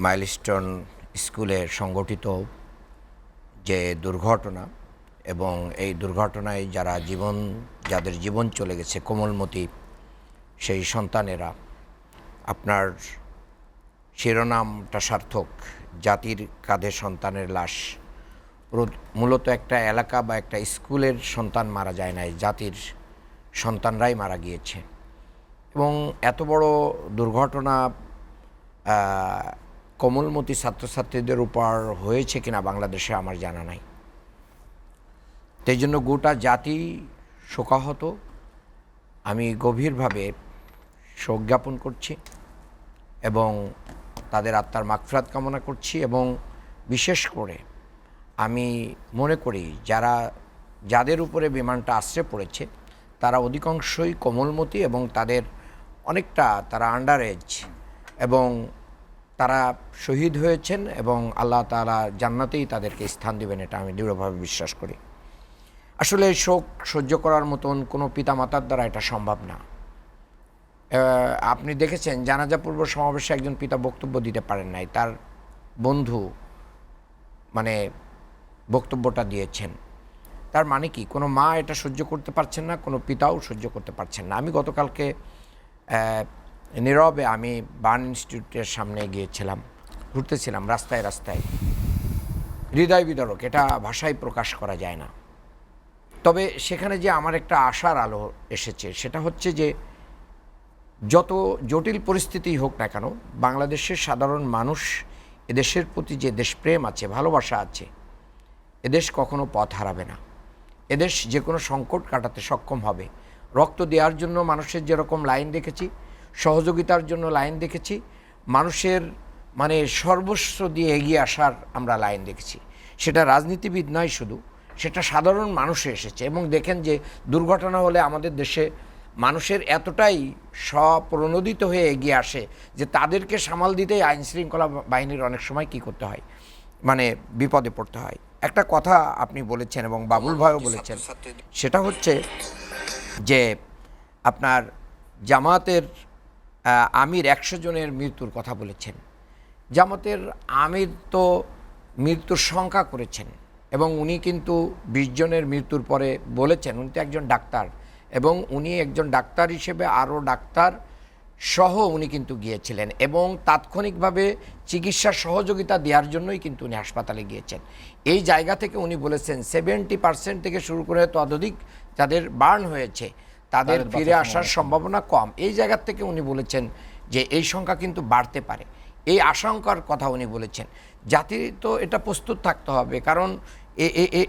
Milestone স্কুলে সংগঠিত যে দুর্ঘটনা এবং এই দুর্ঘটনায় যাদের জীবন চলে গেছে কোমলমতি সেই সন্তানেরা, আপনার শিরোনামটা সার্থক, জাতির কাঁধে সন্তানের লাশ। মূলত একটা এলাকা বা একটা স্কুলের সন্তান মারা যায় নাই, জাতির সন্তানরাই মারা গিয়েছে। এবং এত বড় দুর্ঘটনা কোমলমতি ছাত্রছাত্রীদের উপর হয়েছে কিনা বাংলাদেশে আমার জানা নাই। তাই জন্য গোটা জাতি শোকাহত। আমি গভীরভাবে শোক জ্ঞাপন করছি এবং তাদের আত্মার মাগফিরাত কামনা করছি। এবং বিশেষ করে আমি মনে করি যাদের উপরে বিমানটা আশ্রে পড়েছে তারা অধিকাংশই কোমলমতি এবং তারা আন্ডার এজ এবং তারা শহীদ হয়েছেন এবং আল্লাহ তাআলা জান্নাতেই তাদেরকে স্থান দেবেন, এটা আমি দৃঢ়ভাবে বিশ্বাস করি। আসলে শোক সহ্য করার মতন কোনো পিতামাতার দ্বারা এটা সম্ভব না। আপনি দেখেছেন জানাজা পূর্ব সমাবেশে একজন পিতা বক্তব্য দিতে পারেন নাই, তার বন্ধু বক্তব্যটা দিয়েছেন। তার মানে কি, কোনো মা এটা সহ্য করতে পারছেন না, কোনো পিতাও সহ্য করতে পারছেন না। আমি গতকালকে নীরবে আমি বার্ন ইনস্টিটিউটের সামনে গিয়েছিলাম, ঘুরতেছিলাম রাস্তায় রাস্তায়। হৃদয় বিদারক, এটা ভাষায় প্রকাশ করা যায় না। তবে সেখানে যে আমার একটা আশার আলো এসেছে সেটা হচ্ছে যে যত জটিল পরিস্থিতি হোক না কেন, বাংলাদেশের সাধারণ মানুষ এদেশের প্রতি যে দেশপ্রেম আছে, ভালোবাসা আছে, এদেশ কখনো পথ হারাবে না। এদেশ যে কোনো সংকট কাটাতে সক্ষম হবে। রক্ত দেওয়ার জন্য মানুষের যেরকম লাইন দেখেছি, সহযোগিতার জন্য লাইন দেখেছি, মানুষের সর্বস্ব দিয়ে এগিয়ে আসার আমরা লাইন দেখেছি। সেটা রাজনীতিবিদ নয় শুধু, সেটা সাধারণ মানুষে এসেছে। এবং দেখেন যে দুর্ঘটনা হলে আমাদের দেশে মানুষের এতটাই স্বপ্রণোদিত হয়ে এগিয়ে আসে যে তাদেরকে সামাল দিতেই আইন শৃঙ্খলা বাহিনীর অনেক সময় কী করতে হয়, বিপদে পড়তে হয়। একটা কথা আপনি বলেছেন এবং বাবুল ভাইও বলেছেন, সেটা হচ্ছে যে আপনার জামাতের আমির 100 জনের মৃত্যুর কথা বলেছেন। জামাতের আমির তো মৃত্যুর সংখ্যা করেছেন এবং উনি কিন্তু 20 জনের মৃত্যুর পরে বলেছেন, উনি তো একজন ডাক্তার এবং উনি একজন ডাক্তার হিসেবে আরও ডাক্তার সহ উনি কিন্তু গিয়েছিলেন এবং তাৎক্ষণিকভাবে চিকিৎসার সহযোগিতা দেওয়ার জন্যই কিন্তু উনি হাসপাতালে গিয়েছেন। এই জায়গা থেকে উনি বলেছেন 70% থেকে শুরু করে ততোধিক যাদের বার্ন হয়েছে তাদের ফিরে আসার সম্ভাবনা কম। এই জায়গার থেকে উনি বলেছেন যে এই সংখ্যা কিন্তু বাড়তে পারে, এই আশঙ্কার কথা উনি বলেছেন। জাতি তো এটা প্রস্তুত থাকতে হবে, কারণ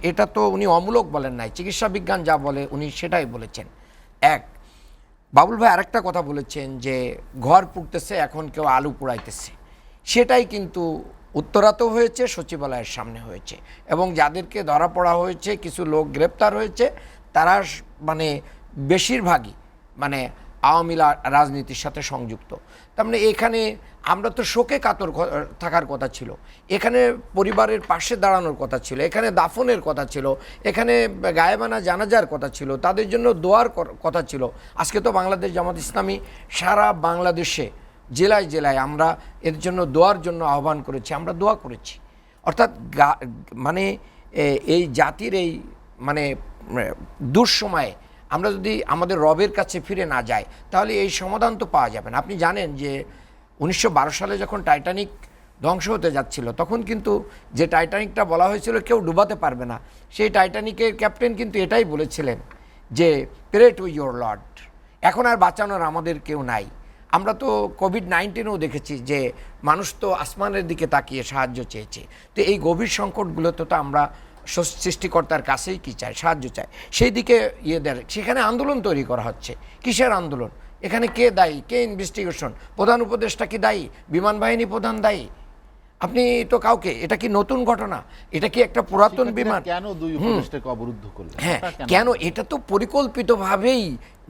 এটা তো উনি অমূলক বলেন নাই, চিকিৎসা বিজ্ঞান যা বলে উনি সেটাই বলেছেন। বাবুল ভাই আরেকটা কথা বলেছেন যে ঘর পুড়তেছে, এখন কেউ আলু পোড়াইতেছে। সেটাই কিন্তু উত্তরাতেও হয়েছে, সচিবালয়ের সামনে হয়েছে এবং যাদেরকে ধরা পড়া হয়েছে, কিছু লোক গ্রেপ্তার হয়েছে, তারা বেশিরভাগই আওয়ামী রাজনীতির সাথে সংযুক্ত। তার এখানে আমরা তো শোকে কাতর থাকার কথা ছিল, এখানে পরিবারের পাশে দাঁড়ানোর কথা ছিল, এখানে দাফনের কথা ছিল, এখানে গায়েবানা জানাজার কথা ছিল, তাদের জন্য দোয়ার কথা ছিল। আজকে তো বাংলাদেশ জামাত ইসলামী সারা বাংলাদেশে জেলায় জেলায় আমরা এর জন্য দোয়ার জন্য আহ্বান করেছি, আমরা দোয়া করেছি। অর্থাৎ এই জাতির এই দুঃসময়ে আমরা যদি আমাদের রবের কাছে ফিরে না যাই তাহলে এই সমাধান তো পাওয়া যাবে না। আপনি জানেন যে 1912 সালে যখন টাইটানিক ধ্বংস হতে যাচ্ছিল, তখন কিন্তু যে টাইটানিকটা বলা হয়েছিল কেউ ডুবাতে পারবে না, সেই টাইটানিকের ক্যাপ্টেন কিন্তু এটাই বলেছিলেন যে প্রে টু ইয়োর লর্ড। এখন আর বাঁচানোর আমাদের কেউ নাই। আমরা তো কোভিড-19-ও দেখেছি যে মানুষ তো আসমানের দিকে তাকিয়ে সাহায্য চেয়েছে। তো এই গভীর সংকটগুলোতে তো আমরা সৃষ্টিকর্তার কাছেই কি চাই, সাহায্য চাই। সেই দিকে দেয়, সেখানে আন্দোলন তৈরি করা হচ্ছে। কিসের আন্দোলন? এখানে কে দায়ী, কে ইনভেস্টিগেশন? প্রধান উপদেষ্টা কি দায়ী? বিমান বাহিনী প্রধান দায়ী? আপনি তো কাউকে, এটা কি নতুন ঘটনা? এটা কি একটা পুরাতন বিমান? কেন দুই উপদেষ্টাকে অবরুদ্ধ করলেন? হ্যাঁ, কেন? এটা তো পরিকল্পিতভাবেই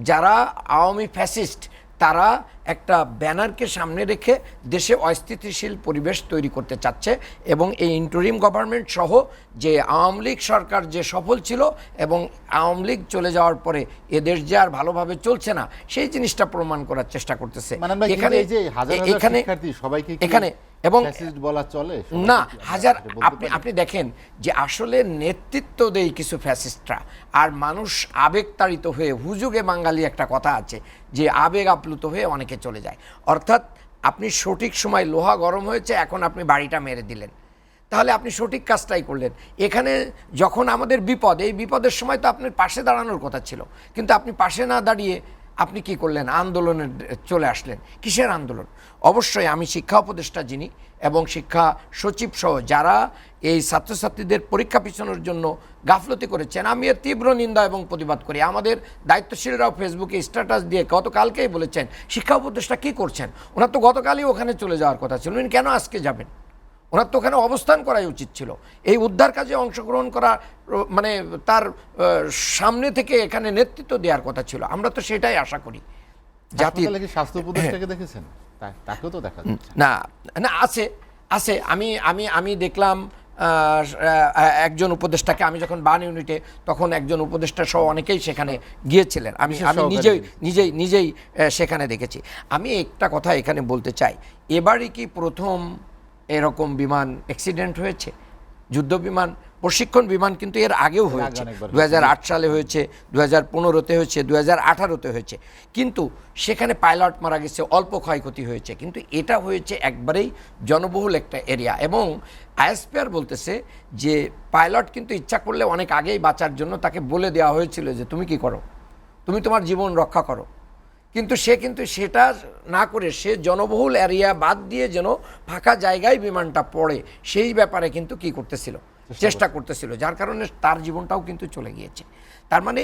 যারা আওয়ামী ফ্যাসিস্ট তারা একটা ব্যানারকে সামনে রেখে দেশে অস্থিতিশীল পরিবেশ তৈরি করতে চাচ্ছে এবং এই ইন্টারিম গভর্নমেন্ট সহ যে আওয়ামী লীগ সরকার যে সফল ছিল এবং আওয়ামী লীগ চলে যাওয়ার পরে এদেশ যে আর ভালোভাবে চলছে না সেই জিনিসটা প্রমাণ করার চেষ্টা করতেছে। এবং ফ্যাসিস্ট বলা চলে না সবাইকে কি আমরা হাজার এটা বলতে আপনি পারি? আপনি দেখেন যে আসলে নেতৃত্ব দেয় কিছু ফ্যাসিস্টরা, আর মানুষ আবেগতাড়িত হয়ে, হুজুগে বাঙালি একটা কথা আছে যে আবেগ আপ্লুত হয়ে অনেকে চলে যায়। অর্থাৎ আপনি সঠিক সময় লোহা গরম হয়েছে, এখন আপনি বাড়িটা মেরে দিলেন, তাহলে আপনি সঠিক কাজটাই করলেন। এখানে যখন আমাদের বিপদ, এই বিপদের সময় তো আপনার পাশে দাঁড়ানোর কথা ছিল, কিন্তু আপনি পাশে না দাঁড়িয়ে আপনি কি করলেন, আন্দোলনে চলে আসলেন। কিসের আন্দোলন? অবশ্যই আমি শিক্ষা উপদেষ্টা যিনি এবং শিক্ষা সচিব সহ যারা এই ছাত্রছাত্রীদের পরীক্ষা পিছানোর জন্য গাফলতি করেছেন, আমি এর তীব্র নিন্দা এবং প্রতিবাদ করি। আমাদের দায়িত্বশীলরাও ফেসবুকে স্ট্যাটাস দিয়ে গতকালকেই বলেছেন শিক্ষা উপদেষ্টা কী করছেন। ওনার তো গতকালই ওখানে চলে যাওয়ার কথা ছিল, উনি কেন আজকে যাবেন? ওনার তো ওখানে অবস্থান করাই উচিত ছিল। এই উদ্ধার কাজে অংশগ্রহণ করা মানে তার সামনে থেকে এখানে নেতৃত্ব দেওয়ার কথা ছিল। আমরা তো সেটাই আশা করি। জাতির হাসপাতালে কি স্বাস্থ্য উপদেষ্টাকে দেখেছেন? তাকেও তো দেখা যাচ্ছে। না না আছে আছে আমি আমি আমি দেখলাম একজন উপদেষ্টাকে, আমি যখন বান ইউনিটে তখন একজন উপদেষ্টা সহ অনেকেই সেখানে গিয়েছিলেন, আমি বিশেষ আমি সহকারী নিজেই গিয়েছিলেন। নিজেই নিজেই সেখানে দেখেছি। আমি একটা কথা এখানে বলতে চাই, এবারই কি প্রথম এরকম বিমান অ্যাক্সিডেন্ট হয়েছে? যুদ্ধ বিমান, প্রশিক্ষণ বিমান কিন্তু এর আগেও হয়েছে। অনেকবার 2008 সালে হয়েছে, 2015-তে হয়েছে, 2018-তে হয়েছে, কিন্তু সেখানে পাইলট মারা গেছে, অল্প ক্ষয়ক্ষতি হয়েছে। কিন্তু এটা হয়েছে একবারেই জনবহুল একটা এরিয়া, এবং আইএসপিআর বলতেছে যে পাইলট কিন্তু ইচ্ছা করলে অনেক আগেই বাঁচার জন্য তাকে বলে দেওয়া হয়েছিল যে তুমি কি করো, তুমি তোমার জীবন রক্ষা করো, কিন্তু সেটা না করে সে জনবহুল এরিয়া বাদ দিয়ে যেন ফাঁকা জায়গায় বিমানটা পড়ে সেই ব্যাপারে কিন্তু কি করতেছিল, চেষ্টা করতেছিল, যার কারণে তার জীবনটাও কিন্তু চলে গিয়েছে। তার মানে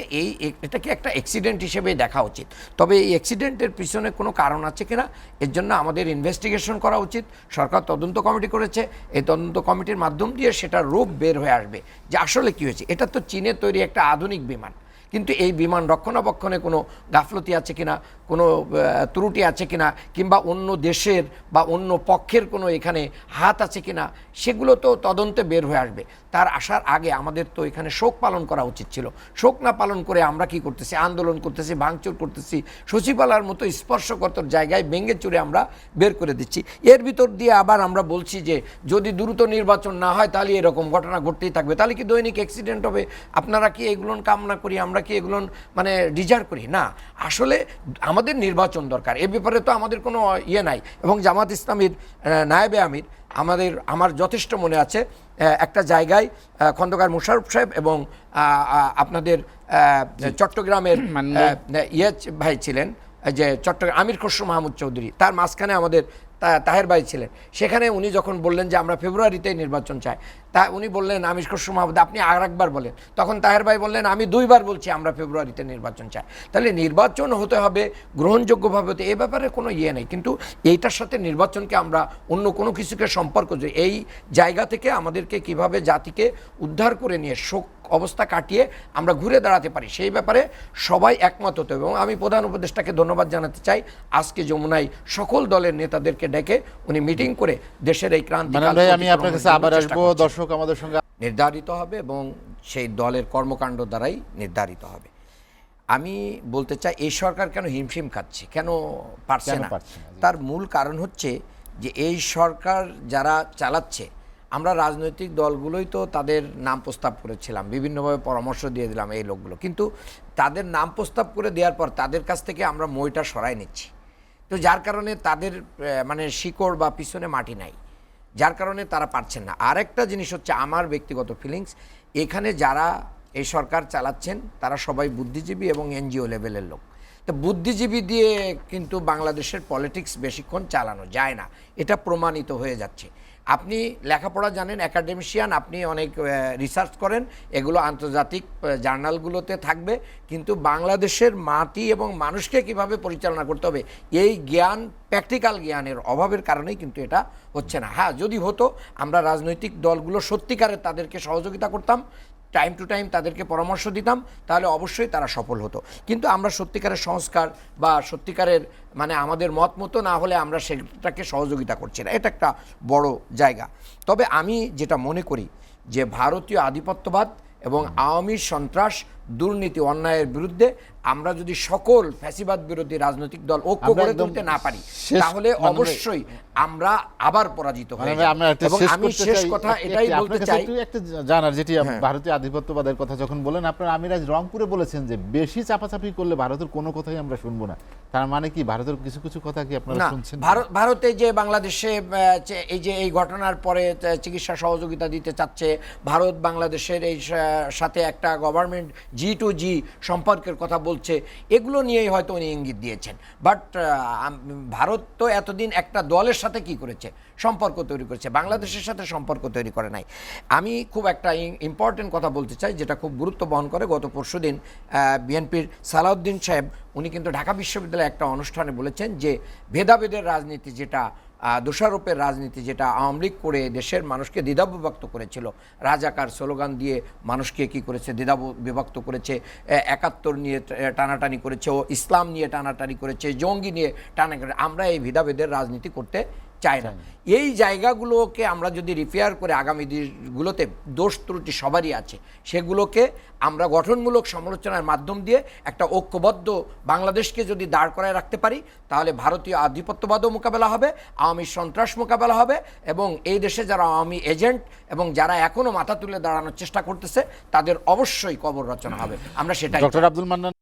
এটাকে একটা অ্যাক্সিডেন্ট হিসেবেই দেখা উচিত। তবে এই অ্যাক্সিডেন্টের পিছনে কোনো কারণ আছে কিনা, এর জন্য আমাদের ইনভেস্টিগেশন করা উচিত। সরকার তদন্ত কমিটি করেছে, এই তদন্ত কমিটির মাধ্যম দিয়ে সেটার রূপ বের হয়ে আসবে যে আসলে কী হয়েছে। এটা তো চীনের তৈরি একটা আধুনিক বিমান, কিন্তু এই বিমান রক্ষণাবেক্ষণে কোনো গাফলতি আছে কিনা, কোনো ত্রুটি আছে কিনা, কিংবা অন্য দেশের বা অন্য পক্ষের কোনো এখানে হাত আছে কিনা, সেগুলো তো তদন্তে বের হয়ে আসবে। তার আসার আগে আমাদের তো এখানে শোক পালন করা উচিত ছিল। শোক না পালন করে আমরা কি করতেছি, আন্দোলন করতেছি, ভাঙচুর করতেছি, সচিবালয়ের মতো স্পর্শকাতর জায়গায় ভেঙে চুরে আমরা বের করে দিচ্ছি। এর ভিতর দিয়ে আবার আমরা বলছি যে যদি দ্রুত নির্বাচন না হয় তাহলে এরকম ঘটনা ঘটতেই থাকবে, তাহলে কি দৈনিক অ্যাক্সিডেন্ট হবে? আপনারা কি এগুলো কামনা করি, আমরা কি এগুলো মানে ডিজার্ভ করি? না, আসলে আমাদের নির্বাচন দরকার, এ ব্যাপারে তো আমাদের কোনো ইয়ে নাই। এবং জামাত ইসলামীর নায়েবে আমির আমার যথেষ্ট মনে আছে, একটা জায়গায় খন্দকার মোশাররফ সাহেব এবং আপনাদের চট্টগ্রামের ইয়ে ভাই ছিলেন, যে চট্টগ্রাম আমির খসরু মাহমুদ চৌধুরী, তার মাঝখানে আমাদের তাহের ভাই ছিলেন। সেখানে উনি যখন বললেন যে আমরা ফেব্রুয়ারিতেই নির্বাচন চাই, তা উনি বললেন আমির খসরু মাহমুদ আপনি আর একবার বলেন, তখন তাহের ভাই বললেন আমি 2 বার বলছি আমরা ফেব্রুয়ারিতে নির্বাচন চাই। তাহলে নির্বাচন হতে হবে গ্রহণযোগ্যভাবে, হতে এ ব্যাপারে কোনো ইয়ে নেই, কিন্তু এইটার সাথে নির্বাচনকে আমরা অন্য কোনো কিছুকে সম্পর্ক, যে এই জায়গা থেকে আমাদেরকে কিভাবে জাতিকে উদ্ধার করে নিয়ে শোক অবস্থা কাটিয়ে আমরা ঘুরে দাঁড়াতে পারি, সেই ব্যাপারে সবাই একমত হতে হবে। এবং আমি প্রধান উপদেষ্টাকে ধন্যবাদ জানাতে চাই, আজকে যমুনায় সকল দলের নেতাদেরকে ডেকে উনি মিটিং করে দেশের এই ক্রান্তি আমি আপনার কাছে আবার আসবো, দর্শক আমাদের সঙ্গে নির্ধারিত হবে এবং সেই দলের কর্মকাণ্ড দ্বারাই নির্ধারিত হবে। আমি বলতে চাই এই সরকার কেন হিমশিম খাচ্ছে, কেন পারছে না, তার মূল কারণ হচ্ছে যে এই সরকার যারা চালাচ্ছে, আমরা রাজনৈতিক দলগুলোই তো তাদের নাম প্রস্তাব করেছিলাম, বিভিন্নভাবে পরামর্শ দিয়ে দিলাম এই লোকগুলো, কিন্তু তাদের নাম প্রস্তাব করে দেওয়ার পর তাদের কাছ থেকে আমরা মইটা সরাই নিচ্ছি। তো যার কারণে তাদের মানে শিকড় বা পিছনে মাটি নাই, যার কারণে তারা পারছেন না। আরেকটা জিনিস হচ্ছে আমার ব্যক্তিগত ফিলিংস, এখানে যারা এই সরকার চালাচ্ছেন তারা সবাই বুদ্ধিজীবী এবং এনজিও লেভেলের লোক। তো বুদ্ধিজীবী দিয়ে কিন্তু বাংলাদেশের পলিটিক্স বেশিক্ষণ চালানো যায় না, এটা প্রমাণিত হয়ে যাচ্ছে। আপনি লেখাপড়া জানেন, একাডেমিশিয়ান, আপনি অনেক রিসার্চ করেন, এগুলো আন্তর্জাতিক জার্নালগুলোতে থাকবে, কিন্তু বাংলাদেশের মাটি এবং মানুষকে কিভাবে পরিচালনা করতে হবে এই জ্ঞান, প্র্যাকটিক্যাল জ্ঞানের অভাবের কারণেই কিন্তু এটা হচ্ছে না। হ্যাঁ, যদি হতো আমরা রাজনৈতিক দলগুলো সত্যিকারের তাদেরকে সহযোগিতা করতাম, টাইম টু টাইম তাদেরকে পরামর্শ দিতাম, তাহলে অবশ্যই তারা সফল হতো। কিন্তু আমরা সত্যিকারের সংস্কার বা সত্যিকারের মানে আমাদের মত মতো না হলে আমরা সেটাকে সহযোগিতা করছি না, এটা একটা বড় জায়গা। তবে আমি যেটা মনে করি যে ভারতীয় আধিপত্যবাদ এবং আওয়ামী সন্ত্রাস দুর্নীতি অন্যায়ের বিরুদ্ধে আমরা যদি সকল ফ্যাসিবাদ বিরোধী রাজনৈতিক দল ঐক্য আমরা গড়ে একদম তুলতে না পারি শেষ তাহলে মানে অবশ্যই আমরা আবার পরাজিত হয়ে মানে যাব। আমরা একটা এবং শেষ আমি করতে শেষ চাই, কথা একটি- এটাই বলতে আপনার কাছে চাই, একটু একটা জানার, যেটি ভারতীয় আধিপত্যবাদের কথা যখন বলেন, আপনার আমিরাজ রংপুরে বলেছেন যে বেশি চাপাচাপি করলে ভারতের কোনো কথাই আমরা শুনবো না। তার মানে কি ভারতের কিছু কিছু কথা কি আপনারা না শুনছেন? ভারতে যে বাংলাদেশে এই ঘটনার পরে চিকিৎসা সহযোগিতা দিতে চাচ্ছে, ভারত বাংলাদেশের এই সাথে একটা গভর্নমেন্ট G2G সম্পর্কের কথা বলছে, এগুলো নিয়েই হয়তো উনি ইঙ্গিত দিয়েছেন। বাট ভারত তো এতদিন একটা দলের সাথে কি করেছে, সম্পর্ক তৈরি করেছে, বাংলাদেশের সাথে সম্পর্ক তৈরি করে নাই। আমি খুব একটা ইম্পর্টেন্ট কথা বলতে চাই যেটা খুব গুরুত্ব বহন করে। গত পরশুদিন বিএনপির সালাউদ্দিন সাহেব উনি কিন্তু ঢাকা বিশ্ববিদ্যালয়ে একটা অনুষ্ঠানে বলেছেন যে ভেদাভেদের রাজনীতি, যেটা দোষারোপের রাজনীতি, যেটা আওয়ামী লীগ করে দেশের মানুষকে দ্বিধাবিভক্ত করেছিল, রাজাকার স্লোগান দিয়ে মানুষকে কি করেছে, দ্বিধাবিভক্ত করেছে, ৭১ নিয়ে টানাটানি করেছে, ও ইসলাম নিয়ে টানাটানি করেছে, জঙ্গি নিয়ে টানাটানি, আমরা এই ভেদাভেদের রাজনীতি করতে চাই না। এই জায়গাগুলোকে আমরা যদি রিপেয়ার করে আগামী দিনগুলোতে দোষ ত্রুটি সবারই আছে, সেগুলোকে আমরা গঠনমূলক সমালোচনার মাধ্যম দিয়ে একটা ঐক্যবদ্ধ বাংলাদেশকে যদি দাঁড় করায় রাখতে পারি, তাহলে ভারতীয় আধিপত্যবাদও মোকাবেলা হবে, আওয়ামী সন্ত্রাস মোকাবেলা হবে, এবং এই দেশে যারা আওয়ামী এজেন্ট এবং যারা এখনো মাথা তুলে দাঁড়ানোর চেষ্টা করতেছে তাদের অবশ্যই কবর রচনা হবে। আমরা সেটাই ডক্টর আব্দুল মান্নান